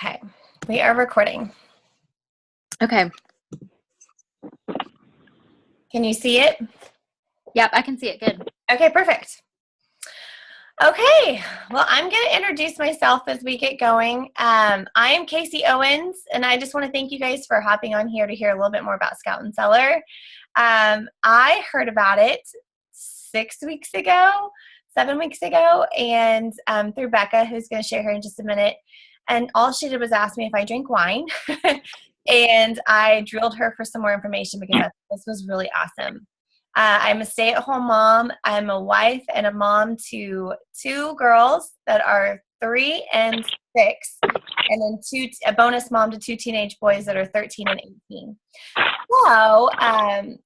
Okay, we are recording. Okay. Can you see it? Yep, I can see it good. Okay, perfect. Okay, well, I'm going to introduce myself as we get going. I am Casey Owens, and I just want to thank you guys for hopping on here to hear a little bit more about Scout and Cellar. I heard about it 7 weeks ago, and through Becca, who's going to share her in just a minute. And all she did was ask me if I drink wine, and I drilled her for some more information because this was really awesome. I'm a stay-at-home mom. I'm a wife and a mom to 2 girls that are 3 and 6, and then a bonus mom to 2 teenage boys that are 13 and 18. So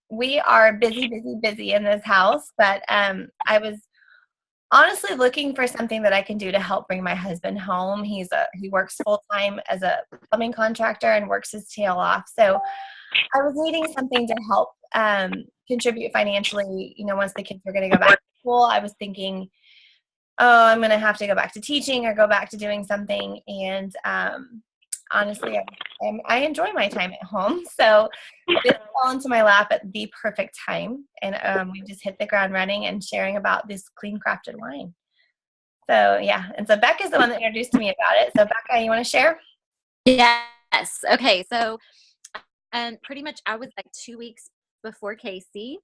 we are busy in this house, but I was honestly looking for something that I can do to help bring my husband home. He works full-time as a plumbing contractor and works his tail off. So I was needing something to help contribute financially, once the kids were going to go back to school. I was thinking, oh, I'm going to have to go back to teaching or go back to doing something. And honestly, I enjoy my time at home. So this fell into my lap at the perfect time. And we just hit the ground running and sharing about this clean crafted wine. So, yeah. And so Becca's the one that introduced me about it. So, Becca, you want to share? Yes. Okay. So, pretty much I was like 2 weeks before Casey,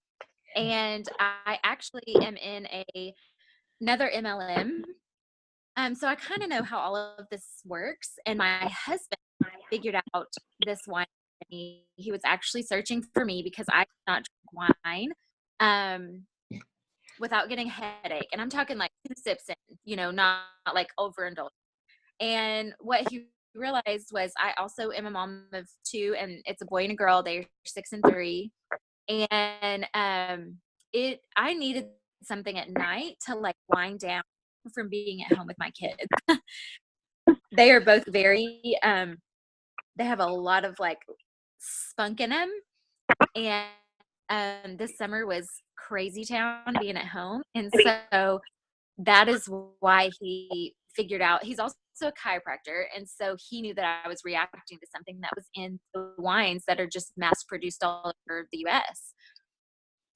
and I actually am in another MLM. So I kind of know how all of this works. And my husband figured out this wine. He was actually searching for me because I did not drink wine without getting a headache. And I'm talking like 2 sips in, not like overindulged. And what he realized was I also am a mom of 2, and it's a boy and a girl. They're 6 and 3. And I needed something at night to like wind down from being at home with my kids. They are both very they have a lot of like spunk in them, and this summer was crazy town being at home, and so that is why he figured out. He's also a chiropractor, and so he knew that I was reacting to something that was in the wines that are just mass produced all over the US.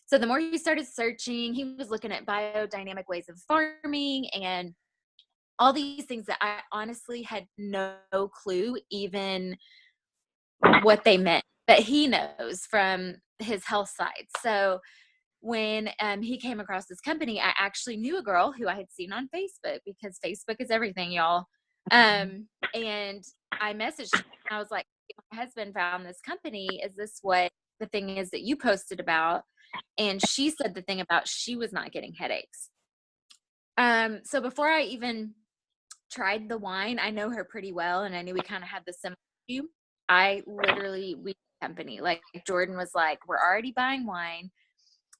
So the more he started searching, he was looking at biodynamic ways of farming and all these things that I honestly had no clue even what they meant, but he knows from his health side. So when he came across this company, I actually knew a girl who I had seen on Facebook, because Facebook is everything, y'all. And I messaged her, and I was like, my husband found this company. Is this what the thing is that you posted about? And she said the thing about she was not getting headaches. So before I even tried the wine, I know her pretty well, and I knew we kind of had the similar issue. We company, like Jordan was like, we're already buying wine.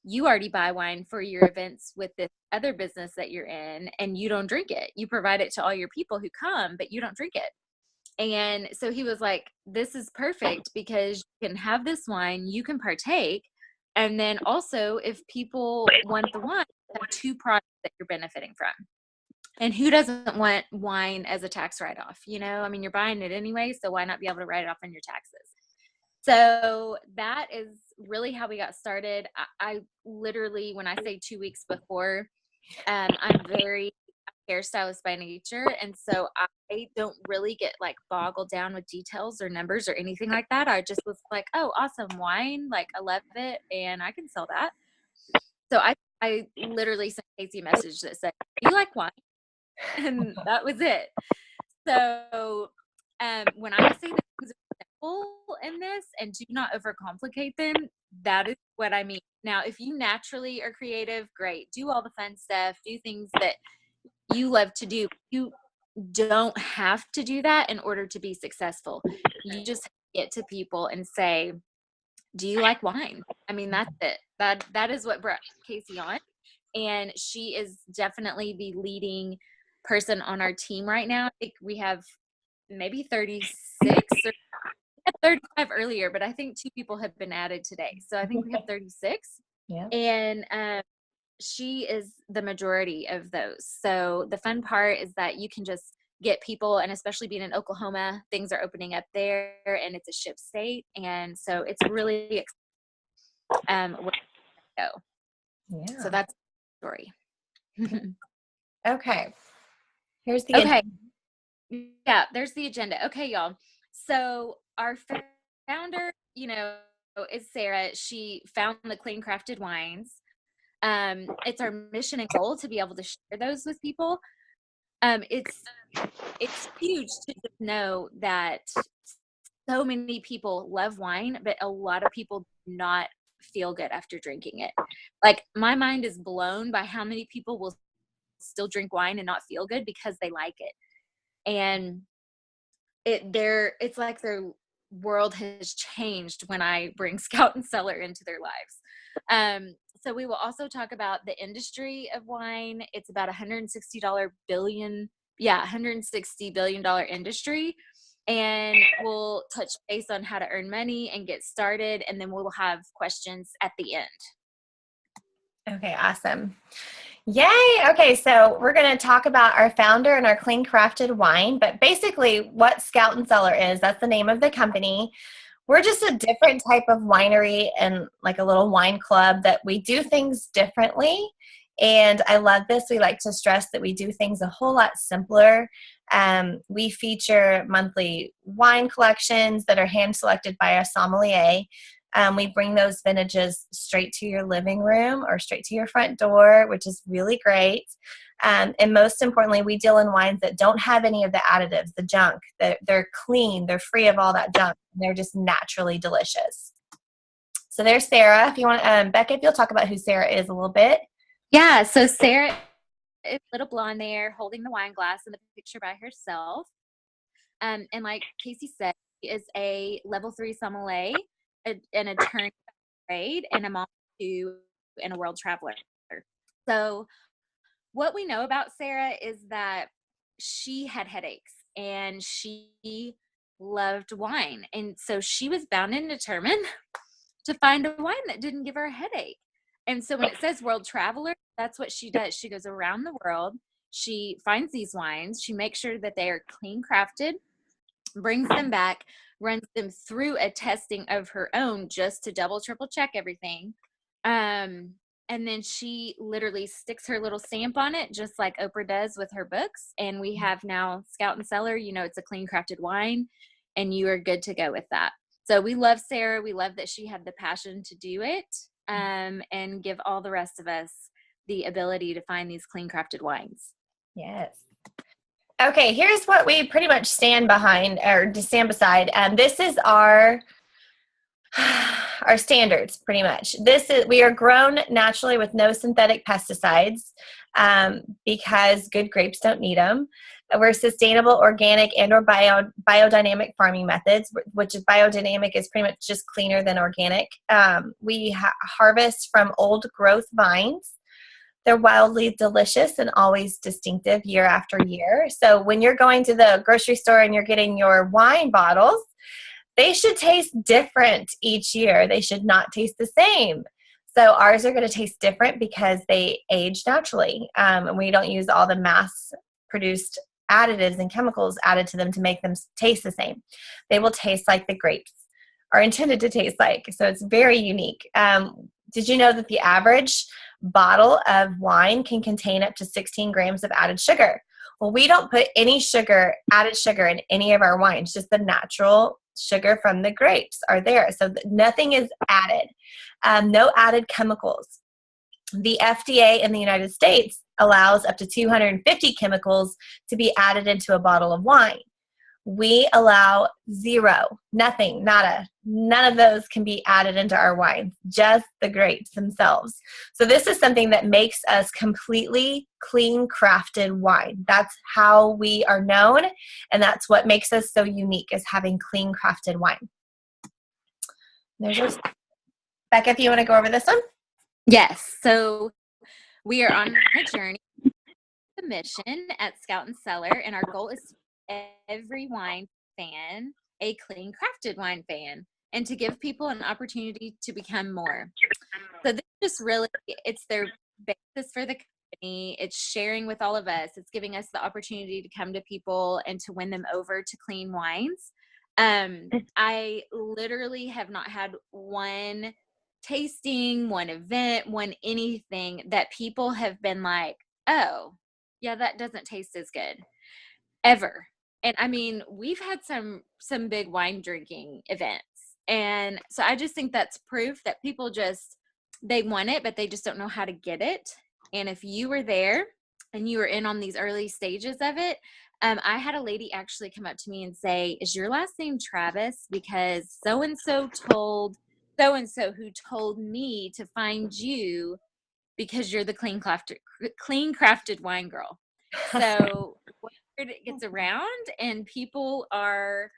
You already buy wine for your events with this other business that you're in, and you don't drink it. You provide it to all your people who come, but you don't drink it. And so he was like, this is perfect because you can have this wine, you can partake. And then also, if people want the wine, you have 2 products that you're benefiting from. And who doesn't want wine as a tax write-off? I mean, you're buying it anyway, so why not be able to write it off on your taxes? So that is really how we got started. I literally, when I say 2 weeks before, I'm very hairstylist by nature. And so I don't really get like boggled down with details or numbers or anything like that. I just was like, oh, awesome wine. Like, I love it and I can sell that. So I literally sent Casey a message that said, do you like wine? And that was it. So when I say that things are simple in this and do not overcomplicate them, that is what I mean. Now, if you naturally are creative, great. Do all the fun stuff. Do things that you love to do. You don't have to do that in order to be successful. You just get to people and say, do you like wine? I mean, that's it. That is what brought Casey on. And she is definitely the leading person on our team right now. I think we have maybe 36 or 35 earlier, but I think 2 people have been added today. So I think we have 36. Yeah. And she is the majority of those. So the fun part is that you can just get people, and especially being in Oklahoma, things are opening up there, and it's a ship state, and so it's really where to go. So Yeah. that's the story. Okay. Here's the Okay. Yeah, there's the agenda. Okay, y'all. So our founder, is Sarah. She found the Clean Crafted Wines. It's our mission and goal to be able to share those with people. It's huge to just know that so many people love wine, but a lot of people do not feel good after drinking it. Like, my mind is blown by how many people will still drink wine and not feel good because they like it. And it's like their world has changed when I bring Scout and Cellar into their lives. So we will also talk about the industry of wine. It's about $160 billion, $160 billion industry. And we'll touch base on how to earn money and get started. And then we'll have questions at the end. Okay, awesome. Yay! Okay, so we're going to talk about our founder and our clean crafted wine, but basically what Scout and Cellar is, that's the name of the company. We're just a different type of winery and like a little wine club that we do things differently. And I love this. We like to stress that we do things a whole lot simpler. We feature monthly wine collections that are hand selected by our sommelier. We bring those vintages straight to your living room or straight to your front door, which is really great. And most importantly, we deal in wines that don't have any of the additives, the junk. They're clean. They're free of all that junk. They're just naturally delicious. So there's Sarah. If you want, Becca, if you'll talk about who Sarah is a little bit. Yeah, so Sarah is a little blonde there holding the wine glass in the picture by herself. And like Casey said, she is a level 3 sommelier, an attorney trade, and a mom too, and a world traveler. So what we know about Sarah is that she had headaches and she loved wine. And so she was bound and determined to find a wine that didn't give her a headache. And so when it says world traveler, that's what she does. She goes around the world. She finds these wines. She makes sure that they are clean crafted, brings them back, runs them through a testing of her own just to double, triple check everything. And then she literally sticks her little stamp on it, just like Oprah does with her books. And we have now Scout and Cellar, it's a clean crafted wine, and you are good to go with that. So we love Sarah. We love that she had the passion to do it, and give all the rest of us the ability to find these clean crafted wines. Yes. Okay, here's what we pretty much stand behind or to stand beside. This is our standards, pretty much. We are grown naturally with no synthetic pesticides because good grapes don't need them. We're sustainable, organic, and or biodynamic farming methods, which is biodynamic is pretty much just cleaner than organic. We harvest from old growth vines. They're wildly delicious and always distinctive year after year. So when you're going to the grocery store and you're getting your wine bottles, they should taste different each year. They should not taste the same. So ours are going to taste different because they age naturally. And we don't use all the mass-produced additives and chemicals added to them to make them taste the same. They will taste like the grapes are intended to taste like. So it's very unique. Did you know that the average bottle of wine can contain up to 16 grams of added sugar? Well, we don't put any added sugar in any of our wines, just the natural sugar from the grapes are there. So nothing is added, no added chemicals. The FDA in the United States allows up to 250 chemicals to be added into a bottle of wine. We allow zero, nothing, nada. None of those can be added into our wines, just the grapes themselves. So this is something that makes us completely clean crafted wine. That's how we are known, and that's what makes us so unique, is having clean crafted wine. Becca, if you want to go over this one. Yes. So we are on a journey, the mission at Scout and Cellar, and our goal is to make every wine fan a clean crafted wine fan, and to give people an opportunity to become more. So this just really, it's their basis for the It's sharing with all of us. It's giving us the opportunity to come to people and to win them over to clean wines. I literally have not had one tasting, one event, one anything that people have been like, oh, yeah, that doesn't taste as good ever. And I mean, we've had some big wine drinking events. And so I just think that's proof that people just they want it, but they just don't know how to get it. And if you were there and you were in on these early stages of it, I had a lady actually come up to me and say, "Is your last name Travis? Because so and so told so and so who told me to find you because you're the clean crafted wine girl." So it gets around and people are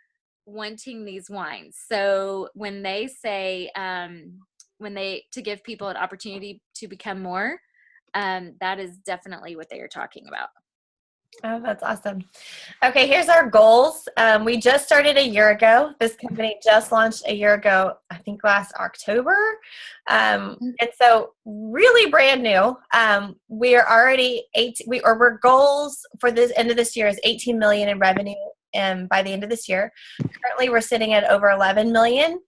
wanting these wines. So when they say to give people an opportunity to become more, that is definitely what they are talking about. Oh, that's awesome. Okay, here's our goals. We just started a year ago. This company just launched a year ago, I think last October. And so really brand new. We are already our goals for this end of this year is 18 million in revenue. And by the end of this year, currently we're sitting at over 11 million.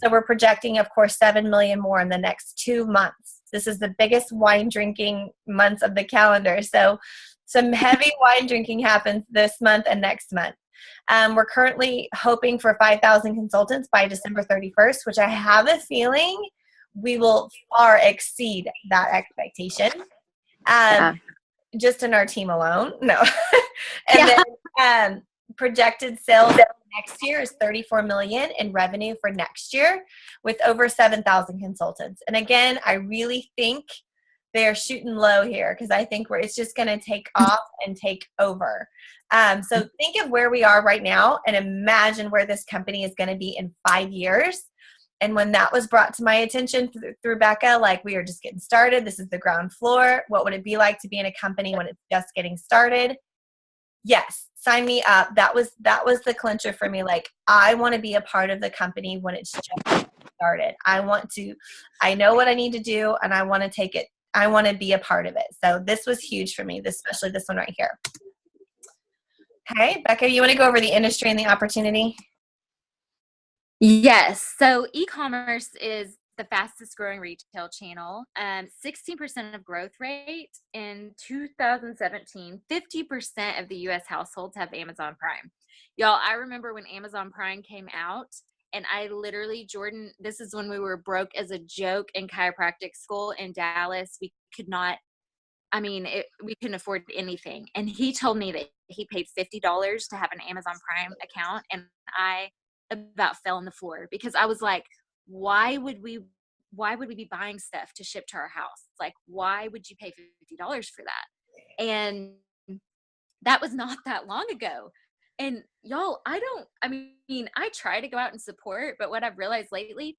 So we're projecting, of course, 7 million more in the next 2 months. This is the biggest wine drinking months of the calendar. So some heavy wine drinking happens this month and next month. We're currently hoping for 5,000 consultants by December 31st, which I have a feeling we will far exceed that expectation. Just in our team alone. No. And then projected sales next year is 34 million in revenue for next year with over 7,000 consultants. And again, I really think they're shooting low here because I think it's just going to take off and take over. So think of where we are right now and imagine where this company is going to be in 5 years. And when that was brought to my attention through Becca, like we are just getting started. This is the ground floor. What would it be like to be in a company when it's just getting started? Yes, sign me up. That was the clincher for me. Like, I want to be a part of the company when it's just started. I know what I need to do and I want to take it. I want to be a part of it. So this was huge for me, especially this one right here. Okay, Becca, you want to go over the industry and the opportunity? Yes. So e-commerce is the fastest growing retail channel. 16% of growth rate in 2017. 50% of the U.S. households have Amazon Prime. Y'all, I remember when Amazon Prime came out, and I literally, Jordan, this is when we were broke as a joke in chiropractic school in Dallas. We could not, we couldn't afford anything. And he told me that he paid $50 to have an Amazon Prime account, and I about fell on the floor because I was like, why would we be buying stuff to ship to our house? Like, why would you pay $50 for that? And that was not that long ago. And y'all, I try to go out and support, but what I've realized lately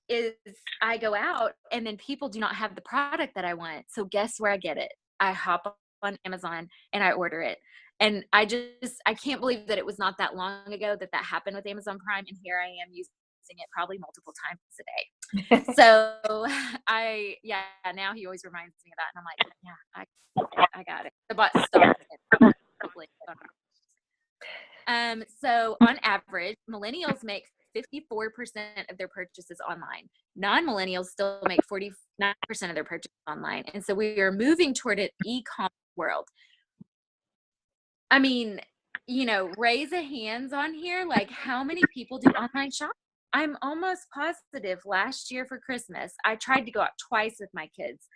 is I go out and then people do not have the product that I want. So guess where I get it? I hop on Amazon and I order it. And I can't believe that it was not that long ago that happened with Amazon Prime. And here I am using it probably multiple times a day. So now he always reminds me of that. And I'm like, yeah, I got it. The bot stopped it. So on average, millennials make 54% of their purchases online. Non-millennials still make 49% of their purchases online. And so we are moving toward an e-commerce world. I mean, raise a hands on here. Like, how many people do online shopping? I'm almost positive last year for Christmas, I tried to go out twice with my kids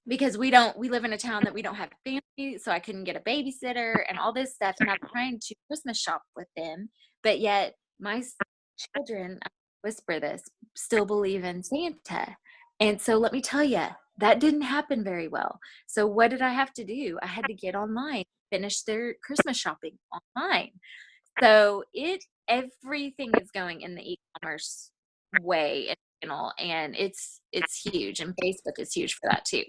because we live in a town that we don't have family, so I couldn't get a babysitter and all this stuff. And I'm trying to Christmas shop with them, but yet my children, I whisper this, still believe in Santa. And so let me tell you, that didn't happen very well. So what did I have to do? I had to get online, finish their Christmas shopping online. So everything is going in the e-commerce way, and it's huge, and Facebook is huge for that too.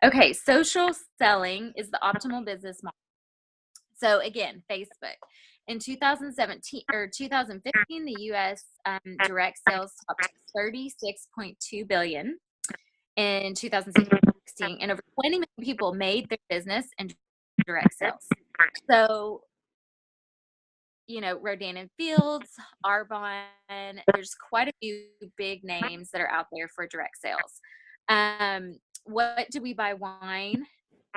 Okay, social selling is the optimal business model. So again, Facebook. In 2017 or 2015, the U.S. Direct sales topped 36.2 billion. in 2016, and over 20 million people made their business in direct sales. So, you know, Rodan and Fields, Arbonne, there's quite a few big names that are out there for direct sales. What do we buy wine?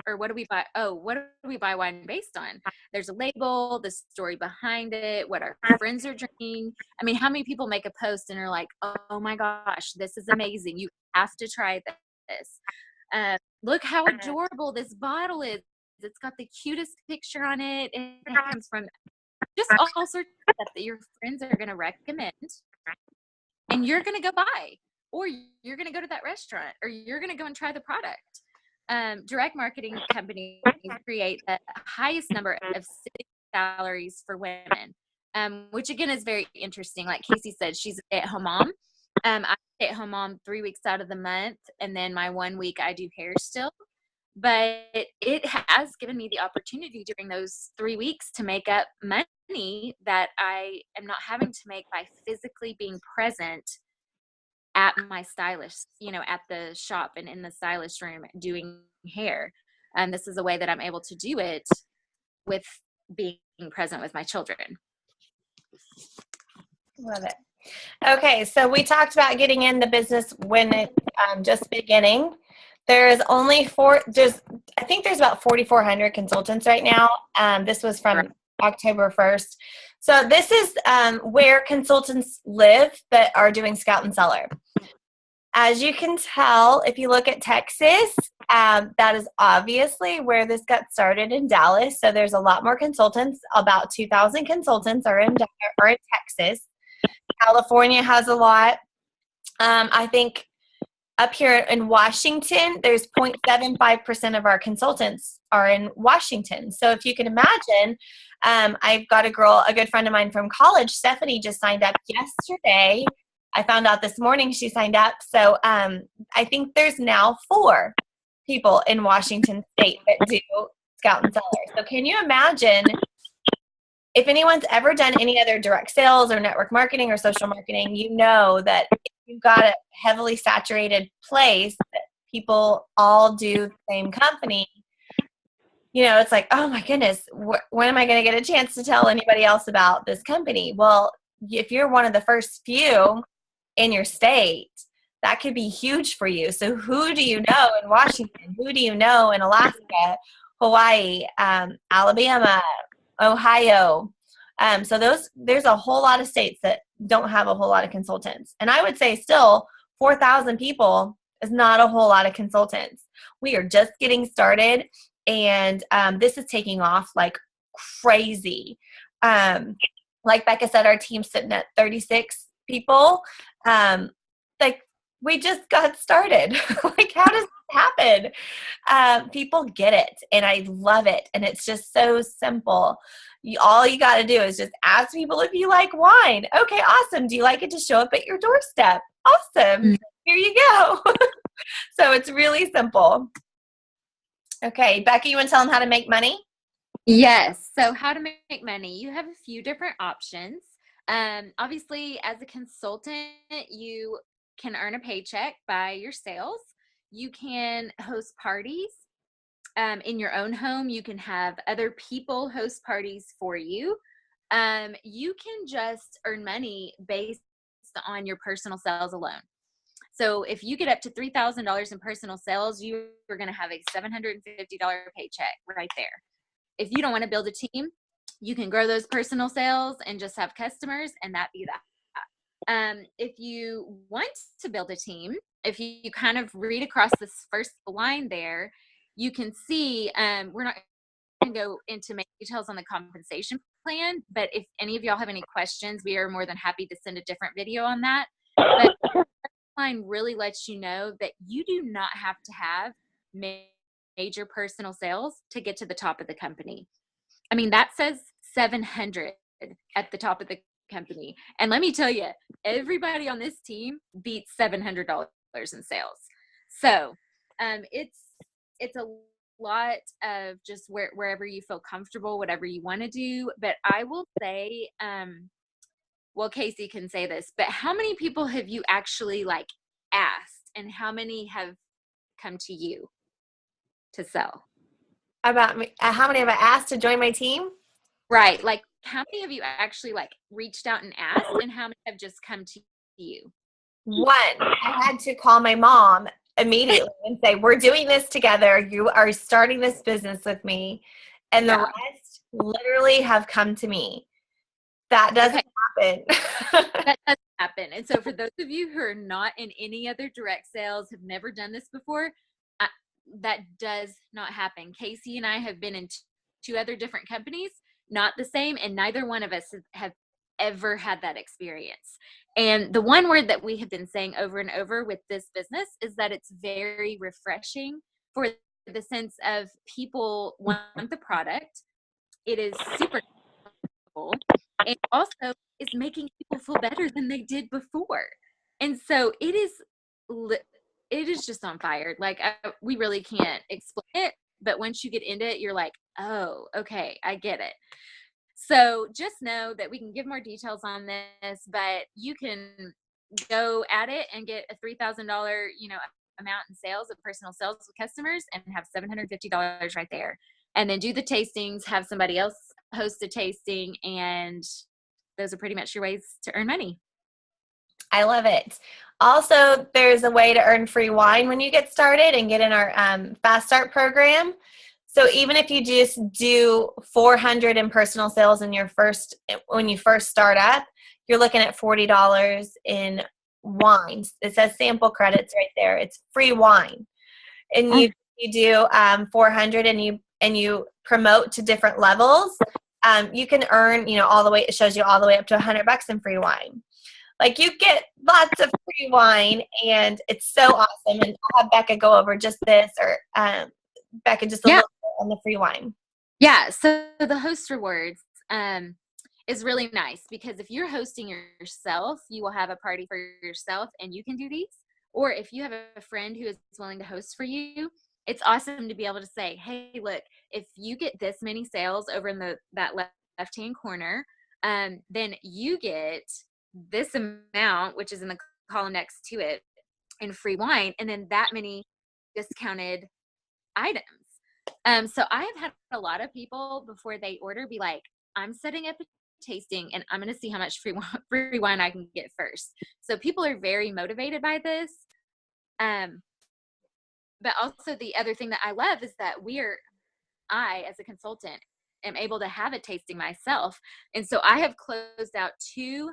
Or what do we buy? Oh, what do we buy wine based on? There's a label, the story behind it, what our friends are drinking. I mean, how many people make a post and are like, oh my gosh, this is amazing. You have to try this. Look how adorable this bottle is. It's got the cutest picture on it. And it comes from just all sorts of stuff that your friends are going to recommend and you're going to go buy, or you're going to go to that restaurant, or you're going to go and try the product. Direct marketing companies create the highest number of salaries for women, which again is very interesting. Like Casey said, she's a stay-at-home mom. I'm a stay-at-home mom 3 weeks out of the month, and then my 1 week I do hair still. But it has given me the opportunity during those 3 weeks to make up money that I am not having to make by physically being present at my stylist, you know, at the shop and in the stylist room doing hair. And this is a way that I'm able to do it with being present with my children. Love it. Okay, so we talked about getting in the business when it just beginning. There's only I think there's about 4,400 consultants right now. This was from October 1st. So this is where consultants live that are doing Scout and Cellar. As you can tell, if you look at Texas, that is obviously where this got started in Dallas. So there's a lot more consultants. About 2,000 consultants are in Texas. California has a lot. I think up here in Washington, there's 0.75% of our consultants are in Washington. So if you can imagine, I've got a good friend of mine from college, Stephanie, just signed up yesterday. I found out this morning she signed up. So I think there's now 4 people in Washington State that do Scout and Cellar. So can you imagine if anyone's ever done any other direct sales or network marketing or social marketing, you know that if you've got a heavily saturated place that people all do the same company, you know, it's like, oh my goodness, when am I going to get a chance to tell anybody else about this company? Well, if you're one of the first few in your state, that could be huge for you. So who do you know in Washington? Who do you know in Alaska, Hawaii, Alabama, Ohio? So there's a whole lot of states that don't have a whole lot of consultants. And I would say still 4,000 people is not a whole lot of consultants. We are just getting started, and this is taking off like crazy. Like Becca said, our team's sitting at 36 people. Like we just got started. Like, how does this happen? People get it, and I love it. And it's just so simple. All you got to do is just ask people if you like wine. Okay, awesome. Do you like it to show up at your doorstep? Awesome. Here you go. So it's really simple. Okay, Becky, you want to tell them how to make money? Yes. So how to make money. You have a few different options. Obviously, as a consultant, you can earn a paycheck by your sales. You can host parties in your own home. You can have other people host parties for you. You can just earn money based on your personal sales alone. So if you get up to $3,000 in personal sales, you are going to have a $750 paycheck right there. If you don't want to build a team, you can grow those personal sales and just have customers, and that be that. If you want to build a team, if you kind of read across this first line there, you can see we're not going to go into many details on the compensation plan, but if any of y'all have any questions, we are more than happy to send a different video on that. But the line really lets you know that you do not have to have major personal sales to get to the top of the company. I mean, that says 700 at the top of the company. And let me tell you, everybody on this team beats $700 in sales. So it's a lot of just wherever you feel comfortable, whatever you want to do. But I will say, well, Casey can say this, but how many people have you actually like asked, and how many have come to you to sell? About me, how many have I asked to join my team? Right. Like, how many of you actually like reached out and asked, and how many have just come to you? One. I had to call my mom immediately and say, we're doing this together. You are starting this business with me. And the Yeah. rest literally have come to me. That doesn't happen. That does happen. And so for those of you who are not in any other direct sales, have never done this before, that does not happen. Casey and I have been in two other different companies, not the same, and neither one of us have ever had that experience. And the one word that we have been saying over and over with this business is that it's very refreshing, for the sense of people want the product. It is super cool, and also is making people feel better than they did before. And so it is just on fire. Like, we really can't explain it, but once you get into it, you're like, oh, okay, I get it. So just know that we can give more details on this, but you can go at it and get a $3,000, amount in sales of personal sales with customers, and have $750 right there. And then do the tastings, have somebody else host a tasting, and those are pretty much your ways to earn money. I love it. Also, there's a way to earn free wine when you get started and get in our Fast Start program. So even if you just do 400 in personal sales when you first start up, you're looking at $40 in wines. It says sample credits right there. It's free wine. And you do 400 and you promote to different levels. You can earn, all the way, it shows you all the way up to $100 in free wine. Like, you get lots of free wine, and it's so awesome. And I'll have Becca go over just this, or Becca, just a little bit on the free wine. Yeah. So the host rewards is really nice, because if you're hosting yourself, you will have a party for yourself and you can do these. Or if you have a friend who is willing to host for you, it's awesome to be able to say, hey, look, if you get this many sales over in that left-hand corner, then you get this amount, which is in the column next to it, in free wine, and then that many discounted items. So I have had a lot of people, before they order, be like, I'm setting up a tasting and I'm going to see how much free wine I can get first. So people are very motivated by this. But also the other thing that I love is that I, as a consultant, am able to have a tasting myself. And so I have closed out two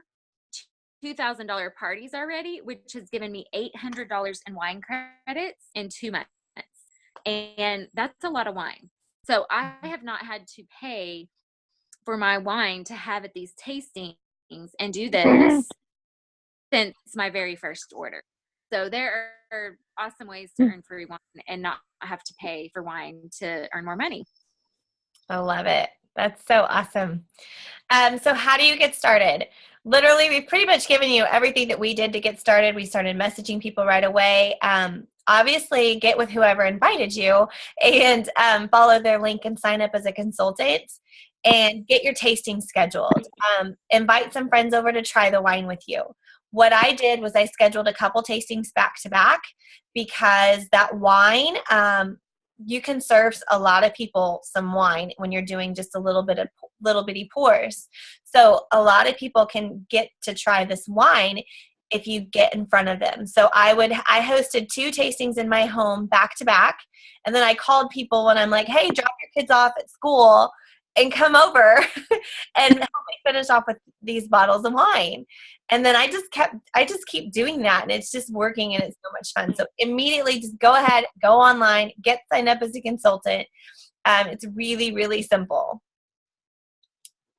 $2,000 parties already, which has given me $800 in wine credits in 2 months. And that's a lot of wine. So I have not had to pay for my wine to have at these tastings and do this since my very first order. So there are awesome ways to earn free wine and not have to pay for wine to earn more money. I love it. That's so awesome. So how do you get started? Literally, we've pretty much given you everything that we did to get started. We started messaging people right away. Obviously, get with whoever invited you and follow their link and sign up as a consultant, and get your tasting scheduled. Invite some friends over to try the wine with you. What I did was I scheduled a couple tastings back to back, because that wine, you can serve a lot of people some wine when you're doing just a little bitty pours. So a lot of people can get to try this wine if you get in front of them. So I hosted 2 tastings in my home back to back. And then I called people when I'm like, hey, drop your kids off at school and come over and help me finish off with these bottles of wine. And then I just keep doing that, and it's just working, and it's so much fun. So immediately just go ahead, go online, get signed up as a consultant. It's really, really simple.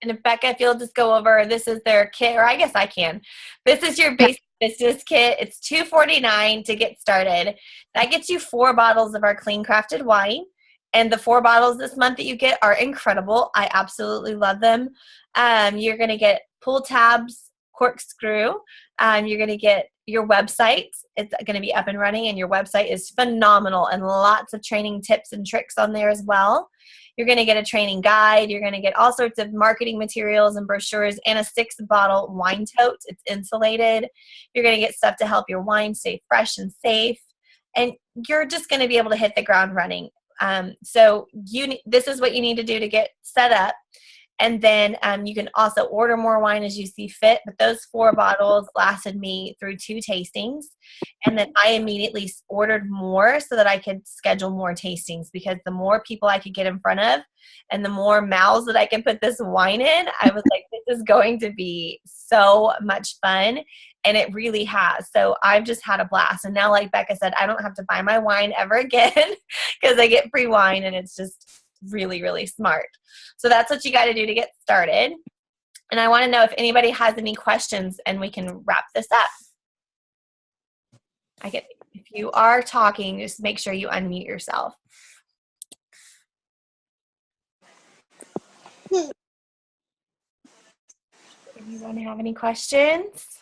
And if Becca, if you'll just go over, this is their kit, or I guess I can. This is your basic business kit. It's $249 to get started. That gets you 4 bottles of our clean crafted wine. And the 4 bottles this month that you get are incredible. I absolutely love them. You're going to get pull tabs, corkscrew. You're going to get your website. It's going to be up and running, and your website is phenomenal, and lots of training tips and tricks on there as well. You're going to get a training guide. You're going to get all sorts of marketing materials and brochures, and a 6-bottle wine tote. It's insulated. You're going to get stuff to help your wine stay fresh and safe. and you're just going to be able to hit the ground running. So this is what you need to do to get set up. And then you can also order more wine as you see fit. But those 4 bottles lasted me through 2 tastings. And then I immediately ordered more so that I could schedule more tastings, because the more people I could get in front of and the more mouths that I can put this wine in, I was like, this is going to be so much fun. And it really has. So I've just had a blast. And now, like Becca said, I don't have to buy my wine ever again because I get free wine, and it's just really, really smart. So that's what you got to do to get started. And I want to know if anybody has any questions, and we can wrap this up. If you are talking, just make sure you unmute yourself. Anyone have any questions?